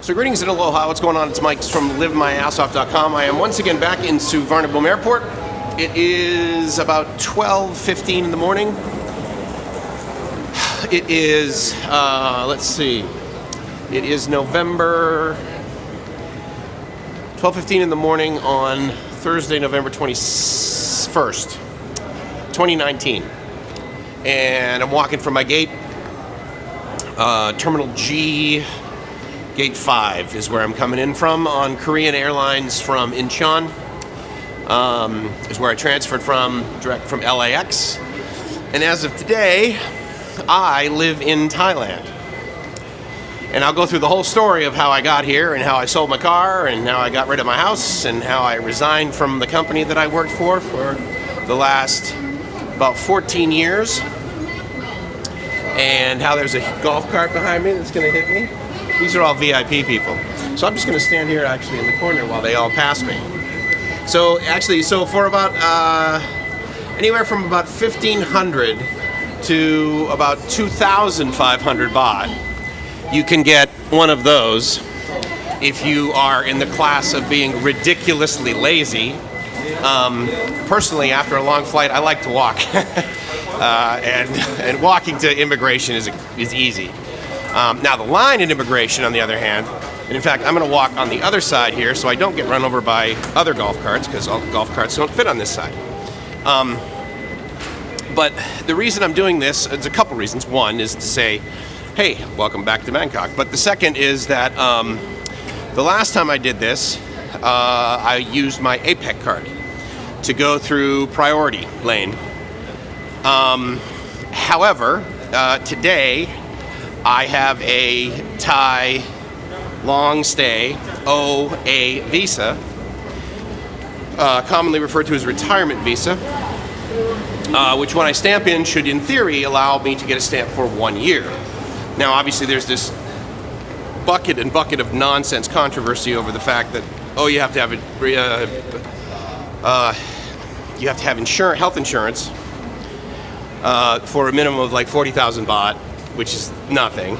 So greetings and aloha, what's going on? It's Mike from livemyassoff.com. I am once again back in Suvarnabhumi Airport. It is about 12:15 in the morning. It is, let's see, it is November 12:15 in the morning on Thursday, November 21st, 2019. And I'm walking from my gate. Terminal G, Gate 5 is where I'm coming in from on Korean Airlines from Incheon. Is where I transferred from, direct from LAX. And as of today, I live in Thailand. And I'll go through the whole story of how I got here and how I sold my car and how I got rid of my house and how I resigned from the company that I worked for the last about 14 years. And how there's a golf cart behind me that's going to hit me. These are all VIP people. So I'm just going to stand here actually in the corner while they all pass me. So for about anywhere from about 1,500 to about 2,500 baht, you can get one of those if you are in the class of being ridiculously lazy. Personally, after a long flight, I like to walk. And walking to immigration is easy. Now the line in immigration, on the other hand, and in fact I'm going to walk on the other side here so I don't get run over by other golf carts, because all golf carts don't fit on this side. But the reason I'm doing this, there's a couple reasons. One is to say, hey, welcome back to Bangkok. But the second is that the last time I did this, I used my APEC card to go through priority lane. However, today I have a Thai long stay OA visa, commonly referred to as retirement visa, which when I stamp in should in theory allow me to get a stamp for 1 year. Now obviously there's this bucket of nonsense controversy over the fact that, you have to have health insurance for a minimum of like 40,000 baht, which is nothing.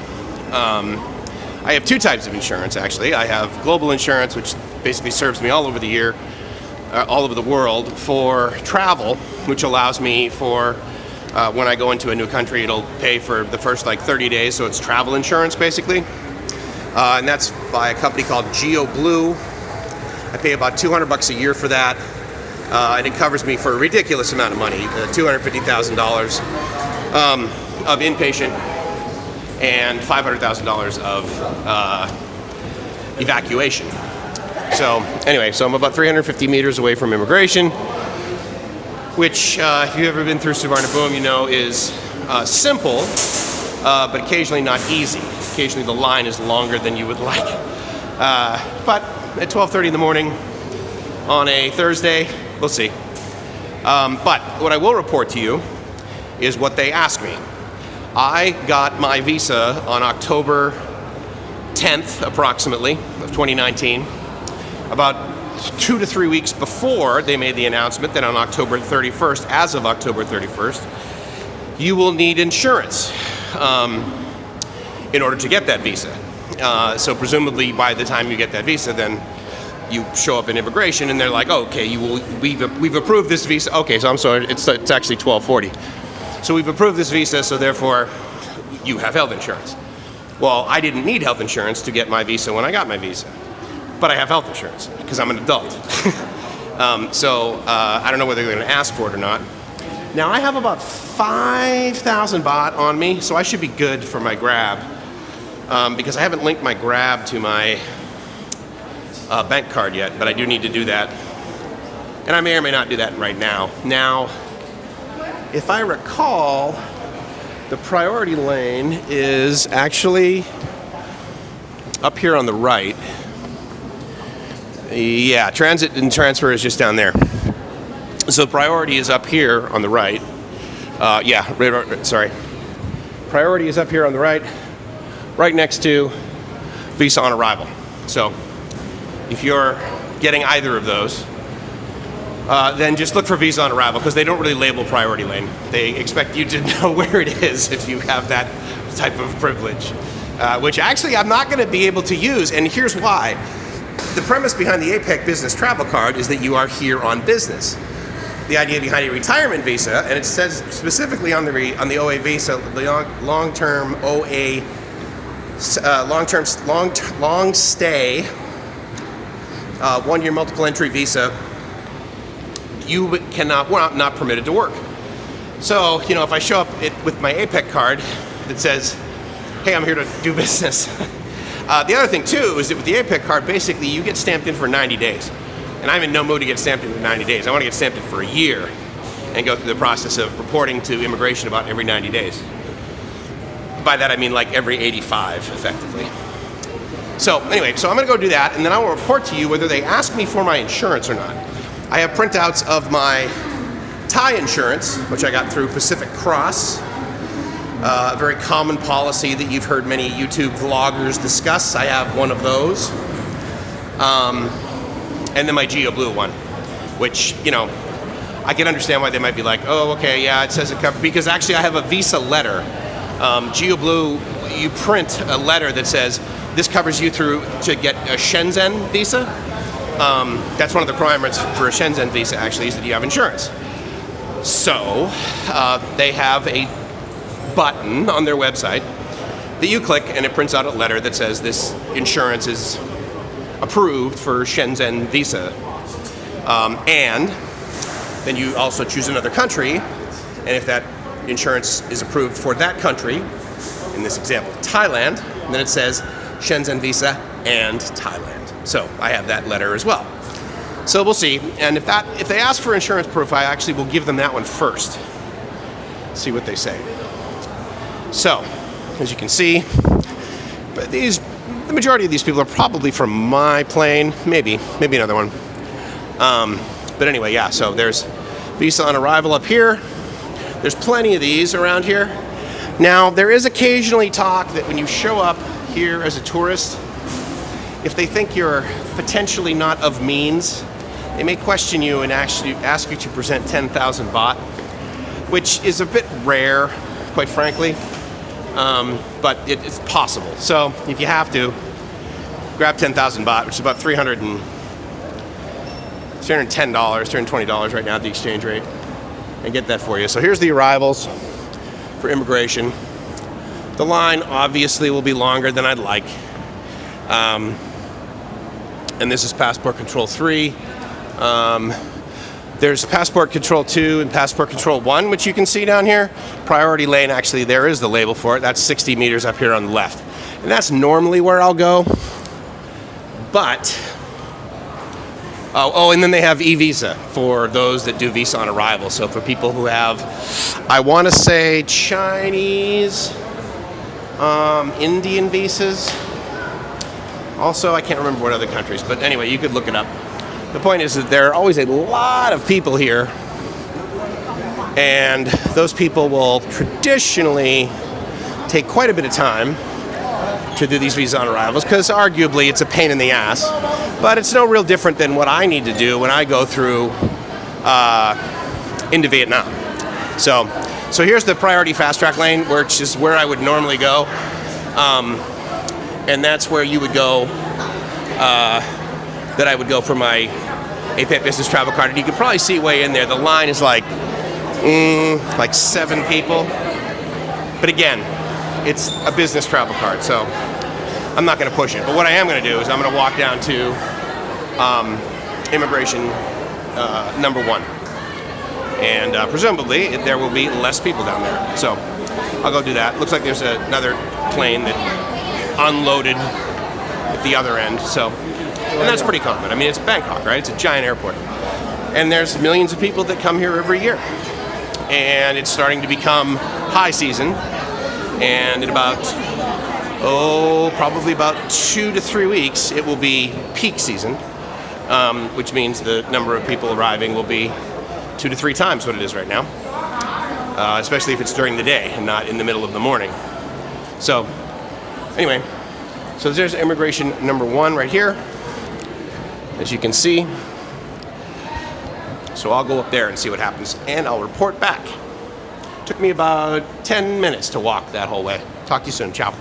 I have two types of insurance, actually. I have global insurance, which basically serves me all over the year, all over the world for travel, which allows me for when I go into a new country, it'll pay for the first like 30 days, so it's travel insurance basically. And that's by a company called Geo Blue. I pay about $200 a year for that. And it covers me for a ridiculous amount of money, $250,000 of inpatient and $500,000 of evacuation. So anyway, I'm about 350 meters away from immigration, which if you've ever been through Suvarnabhumi, you know is simple, but occasionally not easy. Occasionally the line is longer than you would like. But at 12:30 in the morning on a Thursday, we'll see. But what I will report to you is what they asked me. I got my visa on October 10th, approximately, of 2019. About 2 to 3 weeks before they made the announcement that on October 31st, as of October 31st, you will need insurance in order to get that visa. So presumably by the time you get that visa, then you show up in immigration and they're like, oh, okay, we've approved this visa. Okay, so I'm sorry, it's actually 1240. So we've approved this visa, so therefore you have health insurance. Well, I didn't need health insurance to get my visa when I got my visa, but I have health insurance because I'm an adult. So I don't know whether they're going to ask for it or not. Now I have about 5,000 baht on me, so I should be good for my Grab, because I haven't linked my Grab to my bank card yet, but I do need to do that. And I may or may not do that right now. Now, if I recall, the priority lane is actually up here on the right. Yeah, transit and transfer is just down there. So priority is up here on the right. Sorry. Priority is up here on the right next to visa on arrival. So if you're getting either of those, then just look for visa on arrival, because they don't really label priority lane. They expect you to know where it is if you have that type of privilege. which actually I'm not going to be able to use, and here's why. The premise behind the APEC business travel card is that you are here on business. The idea behind a retirement visa, and it says specifically on the OA visa, the long-term OA, long stay, 1-year multiple entry visa, you cannot, well, not permitted to work. So, you know, if I show up with my APEC card that says, hey, I'm here to do business. The other thing too is that with the APEC card, basically you get stamped in for 90 days. And I'm in no mood to get stamped in for 90 days. I want to get stamped in for a year and go through the process of reporting to immigration about every 90 days. By that I mean like every 85, effectively. So anyway, so I'm going to go do that, and then I will report to you whether they ask me for my insurance or not. I have printouts of my Thai insurance, which I got through Pacific Cross, a very common policy that you've heard many YouTube vloggers discuss. I have one of those. And then my GeoBlue one, which, you know, I can understand why they might be like, oh, okay, yeah, it says it covers, because actually I have a visa letter. GeoBlue, you print a letter that says this covers you through to get a Shenzhen visa. That's one of the requirements for a Shenzhen visa, actually, is that you have insurance. So they have a button on their website that you click, and it prints out a letter that says this insurance is approved for Shenzhen visa. And then you also choose another country, and if that insurance is approved for that country, in this example, Thailand, then it says Shenzhen visa and Thailand. So I have that letter as well. So we'll see. And if they ask for insurance proof, I actually will give them that one first. See what they say. So, as you can see, but the majority of these people are probably from my plane, maybe another one. But anyway, yeah, so there's visa on arrival up here. There's plenty of these around here. Now, there is occasionally talk that when you show up here as a tourist, if they think you're potentially not of means, they may question you and actually ask you to present 10,000 baht, which is a bit rare, quite frankly. But it's possible. So if you have to, grab 10,000 baht, which is about $310, $320 right now at the exchange rate, and get that for you. So here's the arrivals for immigration. The line obviously will be longer than I'd like. And this is Passport Control 3. There's Passport Control 2 and Passport Control 1, which you can see down here. Priority lane, actually, there is the label for it. That's 60 meters up here on the left. And that's normally where I'll go. But, and then they have e-visa for those that do visa on arrival. So for people who have, I want to say, Chinese, Indian visas. Also, I can't remember what other countries, but anyway, you could look it up. The point is that there are always a lot of people here, and those people will traditionally take quite a bit of time to do these visa on arrivals, because arguably it's a pain in the ass, but it's no real different than what I need to do when I go through into Vietnam. So here's the priority fast track lane, which is where I would normally go, and that's where you would go. That I would go for my APEC business travel card, and you can probably see way in there. The line is like 7 people, but again, it's a business travel card, so I'm not going to push it. But what I am going to do is I'm going to walk down to immigration number 1, and presumably there will be less people down there. So I'll go do that. Looks like there's another plane that unloaded at the other end. So. And that's pretty common. I mean, it's Bangkok, right? It's a giant airport. And there's millions of people that come here every year. And it's starting to become high season. And in about, probably about 2 to 3 weeks, it will be peak season, which means the number of people arriving will be 2 to 3 times what it is right now, especially if it's during the day and not in the middle of the morning. So, anyway, so there's immigration number 1 right here, as you can see. So I'll go up there and see what happens, and I'll report back. Took me about 10 minutes to walk that whole way. Talk to you soon. Ciao.